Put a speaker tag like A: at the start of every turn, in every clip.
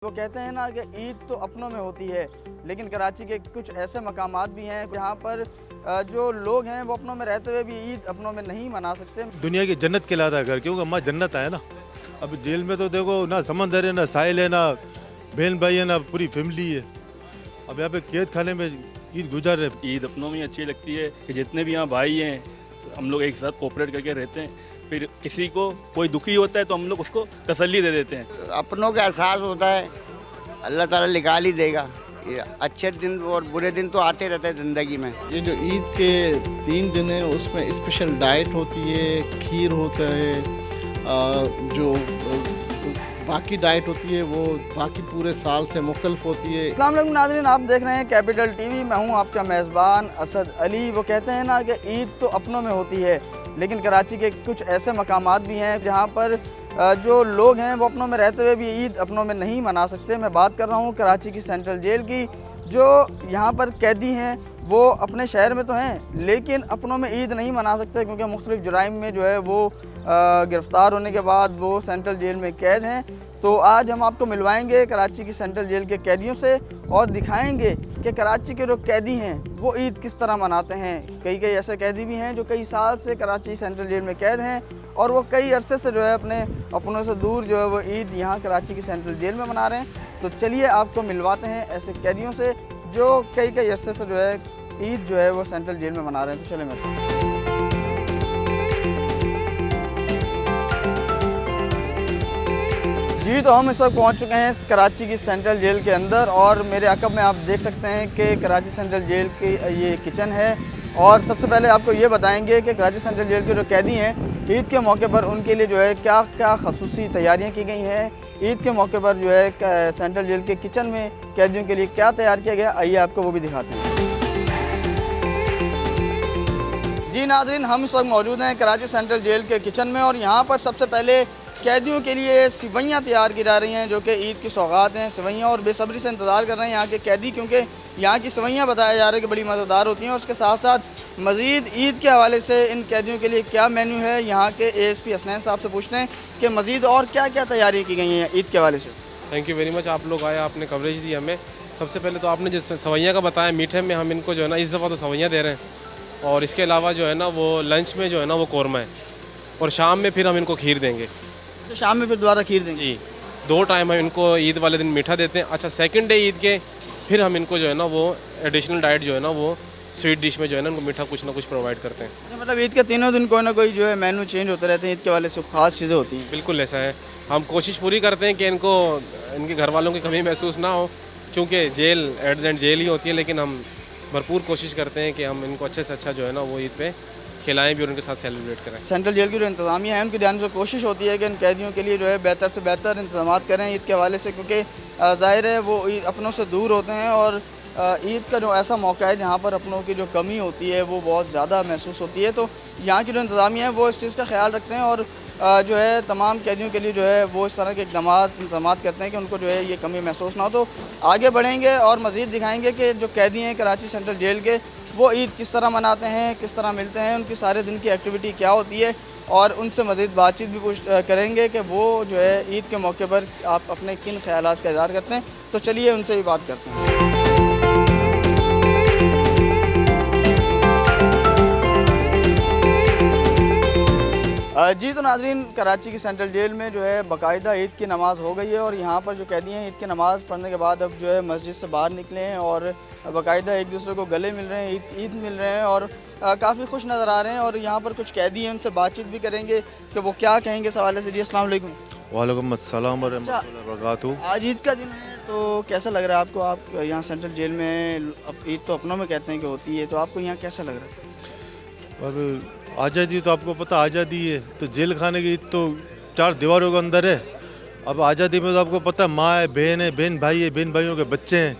A: وہ کہتے ہیں نا کہ عید تو اپنوں میں ہوتی ہے، لیکن کراچی کے کچھ ایسے مقامات بھی ہیں جہاں پر جو لوگ ہیں وہ اپنوں میں رہتے ہوئے بھی عید اپنوں میں نہیں منا سکتے۔
B: دنیا کی جنت کہلاتا ہے گھر، کیونکہ ہمارا جنت ہے نا۔ اب جیل میں تو دیکھو نہ سمندر ہے، نہ ساحل ہے، نہ بہن بھائی ہے، نہ پوری فیملی ہے۔ اب یہاں پہ قید خانے میں عید گزار رہے۔
C: عید اپنوں میں اچھی لگتی ہے کہ جتنے بھی یہاں بھائی ہیں ہم لوگ ایک ساتھ کوپریٹ کر کے رہتے ہیں، پھر کسی کو کوئی دکھی ہوتا ہے تو ہم لوگ اس کو تسلی دے دیتے ہیں۔
D: اپنوں کا احساس ہوتا ہے، اللہ تعالیٰ نکال ہی دے گا۔ یہ اچھے دن اور برے دن تو آتے رہتے ہیں زندگی میں۔
E: یہ جو عید کے 3 دن ہیں اس میں اسپیشل ڈائٹ ہوتی ہے، کھیر ہوتا ہے، جو باقی ڈائٹ ہوتی ہے وہ باقی پورے سال سے مختلف ہوتی ہے۔
A: السلام علیکم ناظرین، آپ دیکھ رہے ہیں کیپٹل ٹی وی، میں ہوں آپ کا میزبان اسد علی۔ وہ کہتے ہیں نا کہ عید تو اپنوں میں ہوتی ہے، لیکن کراچی کے کچھ ایسے مقامات بھی ہیں جہاں پر جو لوگ ہیں وہ اپنوں میں رہتے ہوئے بھی عید اپنوں میں نہیں منا سکتے۔ میں بات کر رہا ہوں کراچی کی سینٹرل جیل کی۔ جو یہاں پر قیدی ہیں وہ اپنے شہر میں تو ہیں لیکن اپنوں میں عید نہیں منا سکتے، کیونکہ مختلف جرائم میں جو ہے وہ گرفتار ہونے کے بعد وہ سینٹرل جیل میں قید ہیں۔ تو آج ہم آپ کو ملوائیں گے کراچی کی سینٹرل جیل کے قیدیوں سے اور دکھائیں گے کہ کراچی کے جو قیدی ہیں وہ عید کس طرح مناتے ہیں۔ کئی ایسے قیدی بھی ہیں جو کئی سال سے کراچی سینٹرل جیل میں قید ہیں اور وہ کئی عرصے سے جو ہے اپنے اپنوں سے دور جو ہے وہ عید یہاں کراچی کی سینٹرل جیل میں منا رہے ہیں۔ تو چلیے آپ کو ملواتے ہیں ایسے قیدیوں سے جو کئی عرصے سے جو ہے عید جو ہے وہ سینٹرل جیل میں منا رہے ہیں۔ تو چلیں میرے ساتھ۔ جی تو ہم اس وقت پہنچ چکے ہیں کراچی کی سینٹرل جیل کے اندر، اور میرے عقب میں آپ دیکھ سکتے ہیں کہ کراچی سینٹرل جیل کی یہ کچن ہے۔ اور سب سے پہلے آپ کو یہ بتائیں گے کہ کراچی سینٹرل جیل کے جو قیدی ہیں عید کے موقع پر ان کے لیے جو ہے کیا خصوصی تیاریاں کی گئی ہیں، عید کے موقع پر جو ہے سینٹرل جیل کے کچن میں قیدیوں کے لیے کیا تیار کیا گیا، آئیے آپ کو وہ بھی دکھاتے ہیں۔ جی ناظرین، ہم اس وقت موجود ہیں کراچی سینٹرل جیل کے کچن میں، اور یہاں پر سب سے پہلے قیدیوں کے لیے سوئیاں تیار کی جا رہی ہیں جو کہ عید کی سوغات ہیں۔ سوئیاں اور بے صبری سے انتظار کر رہے ہیں یہاں کے قیدی، کیونکہ یہاں کی سوئیاں بتایا جا رہا ہے کہ بڑی مزیدار ہوتی ہیں۔ اور اس کے ساتھ ساتھ مزید عید کے حوالے سے ان قیدیوں کے لیے کیا مینیو ہے، یہاں کے اے ایس پی حسنین صاحب سے پوچھتے ہیں کہ مزید اور کیا تیاری کی گئی ہیں عید کے حوالے سے۔
F: تھینک یو ویری مچ، آپ لوگ آئے، آپ نے کوریج دی ہمیں۔ سب سے پہلے تو آپ نے جس سوئیاں کا بتایا، میٹھے میں ہم ان کو جو ہے نا اس دفعہ تو سوئیاں دے رہے ہیں، اور اس کے علاوہ جو ہے نا وہ لنچ میں جو ہے نا وہ قورمہ ہے، اور شام میں پھر ہم ان کو کھیر دیں گے۔
A: تو شام میں پھر دوبارہ کھیر دیں گے؟
F: جی، 2 ٹائم ہم ان کو عید والے دن میٹھا دیتے ہیں۔ اچھا، سیکنڈ ڈے عید کے پھر ہم ان کو جو ہے نا وہ ایڈیشنل ڈائٹ جو ہے نا وہ سویٹ ڈش میں جو ہے نا ان کو میٹھا کچھ نہ کچھ پرووائڈ کرتے ہیں۔
A: مطلب عید کے تینوں دن کوئی نہ کوئی جو ہے مینو چینج ہوتے رہتے ہیں، عید کے حوالے سے خاص چیزیں ہوتی ہیں؟
F: بالکل ایسا ہے، ہم کوشش پوری کرتے ہیں کہ ان کو ان کے گھر والوں کی کمی محسوس نہ ہو، چونکہ jail at the end jail ہی ہوتی ہے، لیکن ہم بھرپور کوشش کرتے ہیں کہ ہم ان کو اچھے سے اچھا جو ہے نا وہ عید پہ کھلائیں بھی اور ان کے ساتھ سیلیبریٹ کریں۔
A: سینٹرل جیل کی جو انتظامیہ ہے ان کی جانب سے کوشش ہوتی ہے کہ ان قیدیوں کے لیے جو ہے بہتر سے بہتر انتظامات کریں عید کے حوالے سے، کیونکہ ظاہر ہے وہ اپنوں سے دور ہوتے ہیں، اور عید کا جو ایسا موقع ہے جہاں پر اپنوں کی جو کمی ہوتی ہے وہ بہت زیادہ محسوس ہوتی ہے۔ تو یہاں کی جو انتظامیہ ہے وہ اس چیز کا خیال رکھتے ہیں، اور جو ہے تمام قیدیوں کے لیے جو ہے وہ اس طرح کے انتظامات کرتے ہیں کہ ان کو جو ہے یہ کمی محسوس نہ ہو۔ تو آگے بڑھیں گے اور مزید دکھائیں گے کہ جو قیدی ہیں کراچی سینٹرل جیل کے وہ عید کس طرح مناتے ہیں، کس طرح ملتے ہیں، ان کی سارے دن کی ایکٹیویٹی کیا ہوتی ہے، اور ان سے مزید بات چیت بھی کریں گے کہ وہ جو ہے عید کے موقع پر آپ اپنے کن خیالات کا اظہار کرتے ہیں۔ تو چلیے ان سے بھی بات کرتے ہیں۔ جی تو ناظرین، کراچی کی سینٹرل جیل میں جو ہے باقاعدہ عید کی نماز ہو گئی ہے، اور یہاں پر جو قیدی ہیں عید کی نماز پڑھنے کے بعد اب جو ہے مسجد سے باہر نکلے ہیں اور باقاعدہ ایک دوسرے کو گلے مل رہے ہیں، عید مل رہے ہیں، اور کافی خوش نظر آ رہے ہیں۔ اور یہاں پر کچھ قیدی ہیں، ان سے بات چیت بھی کریں گے کہ وہ کیا کہیں گے اس حوالے سے۔ جی السلام علیکم۔
B: وعلیکم السلام ورحمۃ اللہ وبرکاتہ۔
A: آج عید کا دن ہے تو کیسا لگ رہا ہے آپ کو؟ آپ یہاں سینٹرل جیل میں اب عید تو اپنوں میں کہتے ہیں کہ ہوتی ہے، تو آپ کو یہاں کیسا لگ رہا ہے؟
B: اب آزادی تو آپ کو پتہ آزادی ہے، تو جیل خانے کی تو 4 دیواروں کے اندر ہے۔ اب آزادی میں تو آپ کو پتہ ماں ہے، بہن ہے، بہن بھائی ہے، بہن بھائیوں کے بچے ہیں۔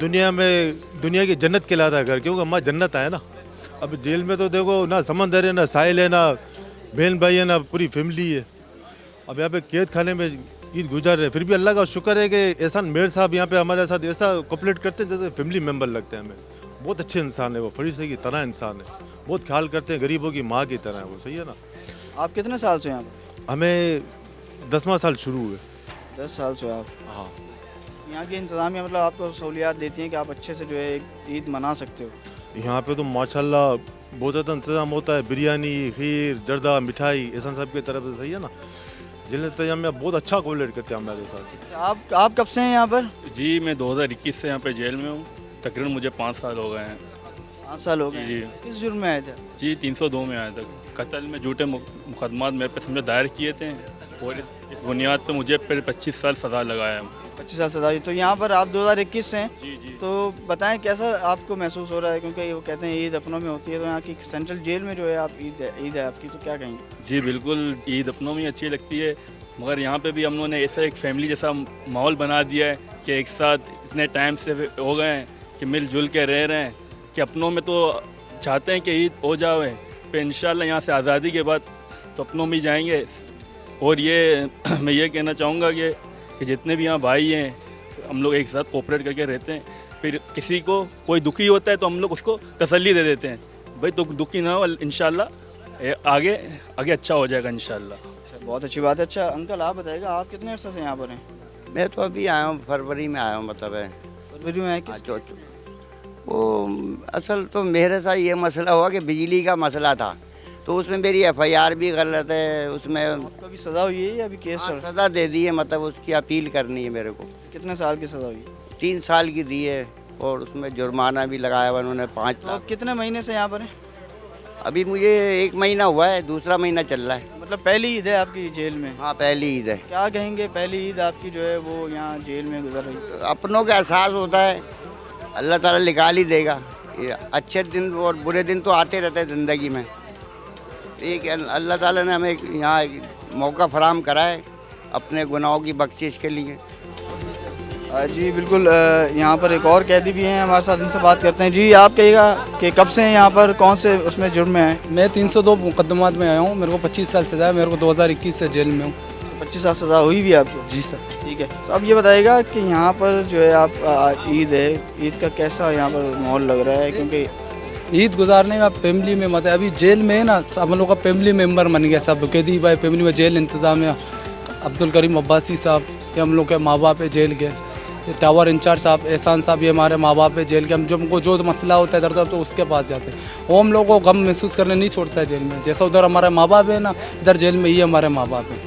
B: دنیا کی جنت کہلاتا ہے گھر، کیونکہ ہمارا جنت ہے نا۔ اب جیل میں تو دیکھو نہ سمندر ہے، نہ ساحل ہے، نہ بہن بھائی ہے، نہ پوری فیملی ہے۔ اب یہاں پہ قید خانے میں عید گزار رہے ہیں، پھر بھی اللہ کا شکر ہے کہ احسان میر صاحب یہاں پہ ہمارے ساتھ ایسا کوپریٹ کرتے ہیں جیسے فیملی ممبر لگتے ہیں ہمیں۔ بہت اچھے انسان ہے وہ، فرشتے کی طرح انسان ہے، بہت خیال کرتے ہیں، غریبوں کی ماں کی طرح ہے وہ، صحیح ہے نا۔
A: آپ کتنے سال سے یہاں پر؟
B: ہمیں 10واں سال شروع ہوئے۔
A: 10 साल से हो आप
B: हाँ।
A: यहाँ की इंतज़ामिया मतलब आपको सहूलियात देती हैं कि आप अच्छे से जो है एक ईद मना सकते हो?
B: यहाँ पे तो माशाल्लाह बहुत ज़्यादा इंतज़ाम होता है, बिरयानी, खीर, जर्दा, मिठाई, ऐसा सब की तरफ से सही है ना। जेल इंतजामिया बहुत अच्छा कोऑपरेट करते हैं हमारे साथ।
A: आप कब से हैं यहाँ पर?
C: जी मैं 2021 से यहाँ पे जेल में हूँ, तकरीबन मुझे 5 साल हो गए हैं।
A: 5 साल हो गए
C: जी।
A: हैं। किस जुर्म में आए थे?
C: जी 302 में आया था। कत्ल में झूठे मुकदमात मेरे पे समझे दायर किए थे और इस बुनियाद पे मुझे फिर 25 साल सज़ा लगाया है।
A: 25 साल सजा हुई। तो यहाँ पर आप 2021 से हैं,
C: जी जी।
A: तो बताएं कैसा आपको महसूस हो रहा है, क्योंकि वो कहते हैं ईद अपनों में होती है, तो यहाँ की सेंट्रल जेल में जो है आप ईद है आपकी, तो क्या कहेंगे?
C: जी बिल्कुल, ईद अपनों में अच्छी लगती है, मगर यहाँ पे भी हम लोगों ने ऐसा एक फैमिली जैसा माहौल बना दिया है कि एक साथ इतने टाइम से हो गए हैं कि मिलजुल के रह रहे हैं कि अपनों में तो चाहते हैं कि ईद हो जाए, फिर इंशाल्लाह यहाँ से आज़ादी के बाद तो अपनों में ही जाएंगे। और ये मैं ये कहना चाहूँगा कि जितने भी यहाँ भाई हैं हम लोग एक साथ कोऑपरेट करके रहते हैं, फिर किसी को कोई दुखी होता है तो हम लोग उसको तसल्ली दे देते हैं, भाई तो दुखी ना हो, इंशाल्लाह आगे अच्छा हो जाएगा इंशाल्लाह।
A: बहुत अच्छी बात है। अच्छा अंकल आप बताइएगा, आप कितने अर्से से यहाँ पर हैं?
D: मैं तो अभी आया हूँ, फरवरी में आया हूँ, मतलब है।
A: फरवरी में आए किस?
D: वो असल तो मेरे साथ ये मसला हुआ कि बिजली का मसला था, तो उसमें मेरी FIR भी गलत है, उसमें
A: आपको अभी सज़ा हुई है या अभी केस चल रहा
D: सज़ा दे दी है, मतलब उसकी अपील करनी है मेरे को।
A: है? कितने साल की सज़ा हुई है?
D: 3 साल की दी है और उसमें जुर्माना भी लगाया हुआ उन्होंने 5
A: तो
D: लाख।
A: आप कितने महीने से यहाँ पर हैं?
D: अभी मुझे 1 महीना हुआ है, दूसरा महीना चल रहा है।
A: मतलब पहली ईद है आपकी जेल में?
D: हाँ पहली ईद है।
A: क्या कहेंगे, पहली ईद आपकी जो है वो यहाँ जेल में गुजर रही है?
D: अपनों का एहसास होता है, अल्लाह ताला निकाल ही देगा। ये अच्छे दिन और बुरे दिन तो आते रहते हैं ज़िंदगी में। एक अल्लाह ताला ने हमें यहाँ एक मौका फराहम करा है अपने गुनाहों की बख्शिश के लिए।
A: जी बिल्कुल। यहाँ पर एक और कैदी भी हैं हमारे साथ, इनसे बात करते हैं। जी आप कहिएगा कि कब से हैं यहाँ पर, कौन से उसमें जुर्म में हैं?
G: मैं 302 मुकदमात में आया हूँ, मेरे को 25 साल सज़ा है, मेरे को 2021 से जेल में हूँ।
A: 25 साल सज़ा हुई भी आपको?
G: जी सर।
A: ठीक है। तो अब ये बताइएगा कि यहाँ पर जो है आप ईद है, ईद का कैसा यहाँ पर माहौल लग रहा है? क्योंकि
G: ईद गुजारने का फैमिली में मत है, अभी जेल में है ना, सब हम लोग का फैमिली मेम्बर बन गया, सब कैदी भाई फैमिली में। जेल इंतज़ामिया अब्दुल करीम अब्बासी साहब, ये हम लोग के माँ बाप है जेल के, ये टावर इंचार्ज साहब एहसान साहब, ये हमारे माँ बाप है जेल के। हम जो हमको जो मसला होता है इधर उधर तो उसके पास जाते हैं, वो हम लोग को गम महसूस करने नहीं छोड़ता है जेल में। जैसा उधर हमारे माँ बाप है ना, इधर जेल में ये हमारे माँ बाप हैं,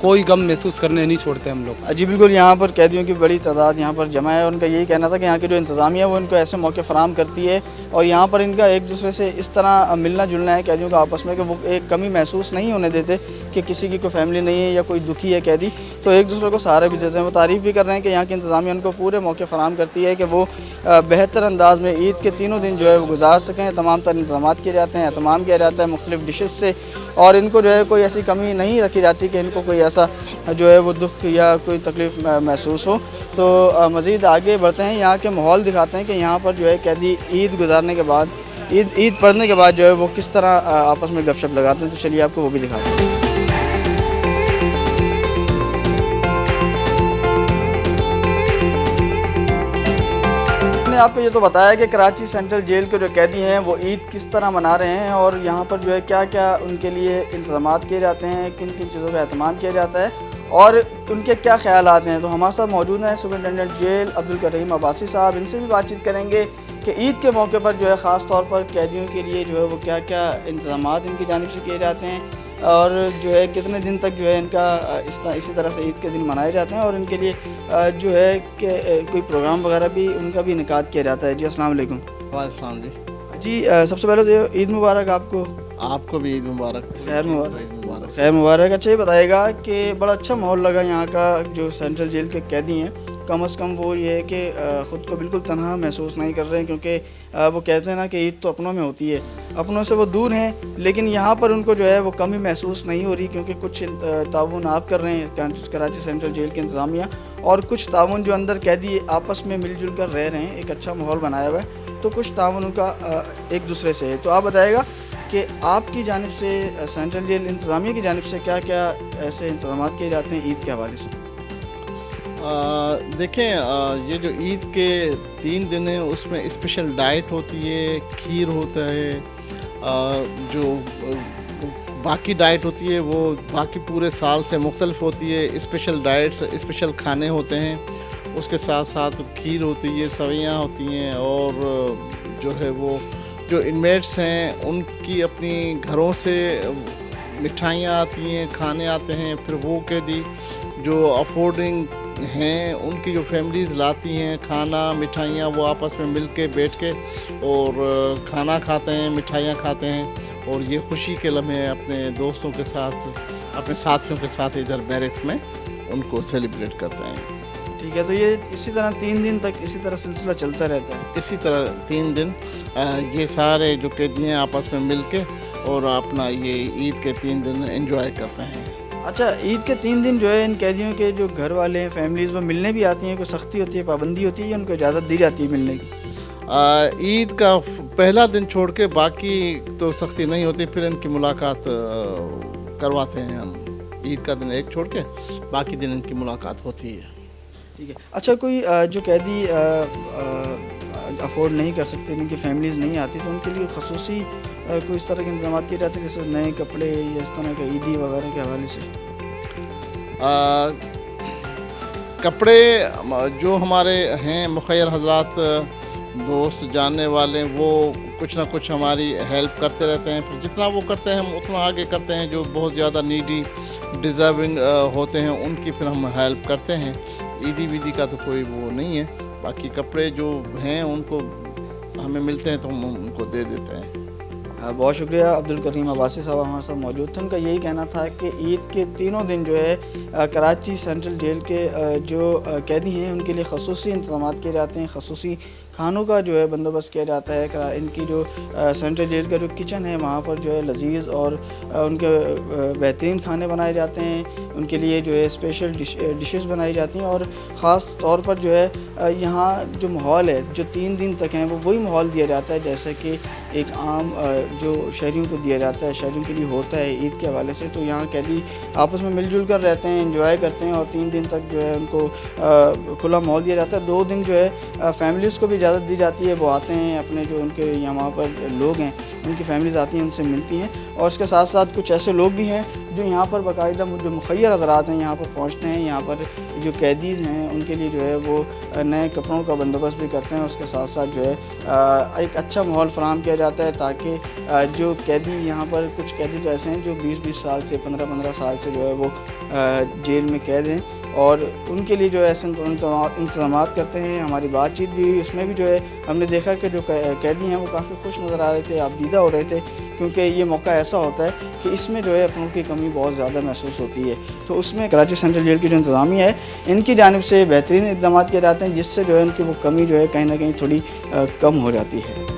G: कोई गम महसूस करने नहीं छोड़ते हम लोग।
A: जी बिल्कुल। यहाँ पर कैदियों की बड़ी तादाद यहाँ पर जमा है, और उनका यही कहना था कि यहाँ की जो इंतज़ामिया है वो इनको ऐसे मौके फराहम करती है, और यहाँ पर इनका एक दूसरे से इस तरह मिलना जुलना है कैदियों का आपस में कि वो एक कमी महसूस नहीं होने देते कि किसी की कोई फैमिली नहीं है या कोई दुखी है कैदी, तो एक दूसरे को सहारा भी देते हैं। वो तारीफ़ भी कर रहे हैं कि यहाँ की इंतज़ामिया उनको पूरे मौके फराहम करती है कि वो बेहतर अंदाज में ईद के तीनों दिन जो है वो गुजार सकें। तमाम तर इंतज़ाम किए जाते हैं, एहतमाम किया जाता है मुख्तलिफ़ डिशेज़ से, और इनको जो है कोई ऐसी कमी नहीं रखी जाती कि इनको कोई ऐसा जो है वो दुख या कोई तकलीफ़ महसूस हो। तो मज़ीद आगे बढ़ते हैं, यहाँ के माहौल दिखाते हैं कि यहाँ पर जो है कैदी ईद गुजारने के बाद, ईद पढ़ने के बाद जो है वो किस तरह आपस में गपशप लगाते हैं। तो चलिए आपको वो भी दिखाते हैं। मैंने आपको ये तो बताया कि कराची सेंट्रल जेल के जो कैदी हैं वो ईद किस तरह मना रहे हैं, और यहाँ पर जो है क्या क्या उनके लिए इंतज़ाम किए जाते हैं, किन किन चीज़ों का एहतमाम किया जाता है, और उनके क्या ख्यालात हैं। तो हमारे साथ मौजूद हैं सुपरिटेंडेंट जेल अब्दुल करीम अब्बासी साहब, इनसे भी बातचीत करेंगे कि ईद के मौके पर जो है ख़ास तौर पर कैदियों के लिए जो है वो क्या क्या इंतज़ाम इनकी जानिब से किए जाते हैं, और जो है कितने दिन तक जो है इनका इसी तरह से ईद के दिन मनाए जाते हैं, और इनके लिए जो है कि कोई प्रोग्राम वगैरह भी उनका भी इनेकाद किया जाता है। जी अस्सलाम वालेकुम।
E: वालेकुम जी।
A: जी सबसे पहले तो ईद मुबारक
E: आपको भी ईद मुबारक।
A: खैर मुबारक।
E: ईद मुबारक।
A: खैर मुबारक। अच्छा ये बताइएगा कि बड़ा अच्छा माहौल लगा यहाँ का, जो सेंट्रल जेल के कैदी हैं कम से कम वो ये है कि ख़ुद को बिल्कुल तनहा महसूस नहीं कर रहे हैं, क्योंकि वो कहते हैं ना कि ईद तो अपनों में होती है, अपनों से वो दूर हैं, लेकिन यहाँ पर उनको जो है वो कमी महसूस नहीं हो रही, क्योंकि कुछ ताउन आप कर रहे हैं कराची सेंट्रल जेल के इंतज़ामिया, और कुछ ताउन जो अंदर कैदी आपस में मिलजुल कर रह रहे हैं, एक अच्छा माहौल बनाया हुआ है, तो कुछ ताउन उनका एक दूसरे से है। तो आप बताइएगा कि आपकी जानिब से सेंट्रल जेल इंतज़ामिया की जानिब से क्या क्या ऐसे इंतज़ाम किए जाते हैं ईद के हवाले से?
E: देखें, ये जो ईद के 3 दिन हैं उसमें स्पेशल डाइट होती है, खीर होता है, जो बाकी डाइट होती है वो बाकी पूरे साल से मुख्तलिफ होती है। स्पेशल डाइट्स, स्पेशल खाने होते हैं, उसके साथ साथ खीर होती है, सवैयाँ होती हैं, और जो है वो जो इनमेट्स हैं उनकी अपनी घरों से मिठाइयाँ आती हैं, खाने आते हैं। फिर वो कैदी जो अफोर्डिंग हैं उनकी जो फैमिलीज़ लाती हैं खाना मिठाइयाँ, वो आपस में मिल के बैठ के और खाना खाते हैं, मिठाइयाँ खाते हैं, और ये खुशी के लम्हे अपने दोस्तों के साथ, अपने साथियों के साथ इधर बैरक्स में उनको सेलिब्रेट करते हैं।
A: ठीक है, तो ये इसी तरह 3 दिन तक इसी तरह सिलसिला चलता रहता है।
E: इसी तरह 3 दिन ये सारे जो कैदी हैं आपस में मिल के और अपना ये ईद के 3 दिन एंजॉय करते हैं।
A: अच्छा, ईद के 3 दिन जो है इन कैदियों के जो घर वाले हैं, फैमिलीज़, वो मिलने भी आती हैं? कोई सख्ती होती है, पाबंदी होती है, या उनको इजाज़त दी जाती है मिलने की?
E: ईद का पहला दिन छोड़ के बाकी तो सख्ती नहीं होती, फिर इनकी मुलाकात करवाते हैं हम। ईद का दिन एक छोड़ के बाकी दिन इनकी मुलाकात होती है।
A: ठीक है। अच्छा, कोई जो कैदी अफोर्ड नहीं कर सकते, जिनकी फैमिलीज़ नहीं आती, तो उनके लिए खसूसी कोई इस तरह के इंतजाम किए जाते हैं, जैसे नए कपड़े या इस तरह के ईदी वगैरह के हवाले से?
E: कपड़े जो हमारे हैं मुखैर हजरात, दोस्त जानने वाले, वो कुछ ना कुछ हमारी हेल्प करते रहते हैं। फिर जितना वो करते हैं हम उतना आगे करते हैं। जो बहुत ज़्यादा नीडी डिज़र्विंग होते हैं उनकी फिर हम हेल्प करते हैं। ईदी वीदी का तो कोई वो नहीं है। बाकी कपड़े जो हैं उनको हमें मिलते हैं तो हम उनको दे देते हैं।
A: बहुत शुक्रिया। अब्दुल करीम अब्बासी साहब हमारे साथ मौजूद थे। उनका यही कहना था कि ईद के तीनों दिन जो है कराची सेंट्रल जेल के जो कैदी हैं उनके लिए खसूसी इंतजाम किए जाते हैं, खसूसी खानों का जो है बंदोबस्त किया जाता है। इनकी जो सेंट्रल जेल का जो किचन है वहाँ पर जो है लजीज़ और उनके बेहतरीन खाने बनाए जाते हैं। उनके लिए जो है स्पेशल डिशेस बनाई जाती हैं, और ख़ास तौर पर जो है यहाँ जो माहौल है जो 3 दिन तक हैं वो वही माहौल दिया जाता है जैसे कि एक आम जो शहरियों को दिया जाता है, शहरियों के लिए होता है ईद के हवाले से। तो यहाँ कैदी आपस में मिलजुल कर रहते हैं, एंजॉय करते हैं, और 3 दिन तक जो है उनको खुला माहौल दिया जाता है। 2 दिन जो है फैमिलीज़ को भी इजाज़त दी जाती है, वो आते हैं अपने जो उनके यहाँ पर लोग हैं उनकी फैमिलीज़ आती हैं, उनसे मिलती हैं। और इसके साथ साथ कुछ ऐसे लोग भी हैं जो यहाँ पर बाकायदा जो मुखैर हज़रात हैं यहाँ पर पहुँचते हैं, यहाँ पर जो कैदीज़ हैं उनके लिए जो है वो नए कपड़ों का बंदोबस्त भी करते हैं। उसके साथ साथ जो है एक अच्छा माहौल फ़राहम किया जाता है ताकि जो कैदी यहाँ पर, कुछ कैदी तो ऐसे हैं जो 20-20 साल से, 15-15 साल से जो है वो जेल में कैद हैं, और उनके लिए जो है ऐसे इंतजाम करते हैं। हमारी बातचीत भी हुई, उसमें भी जो है हमने देखा कि जो कैदी हैं वो काफ़ी खुश नज़र आ रहे थे, आबदीदा हो रहे थे, क्योंकि ये मौका ऐसा होता है कि इसमें जो है अपनों की कमी बहुत ज़्यादा महसूस होती है। तो उसमें कराची सेंट्रल जेल की जो इंतज़ामिया है इनकी जानिब से बेहतरीन इक़दाम किए जाते हैं, जिससे जो है उनकी वो कमी जो है कहीं ना कहीं थोड़ी कम हो जाती है।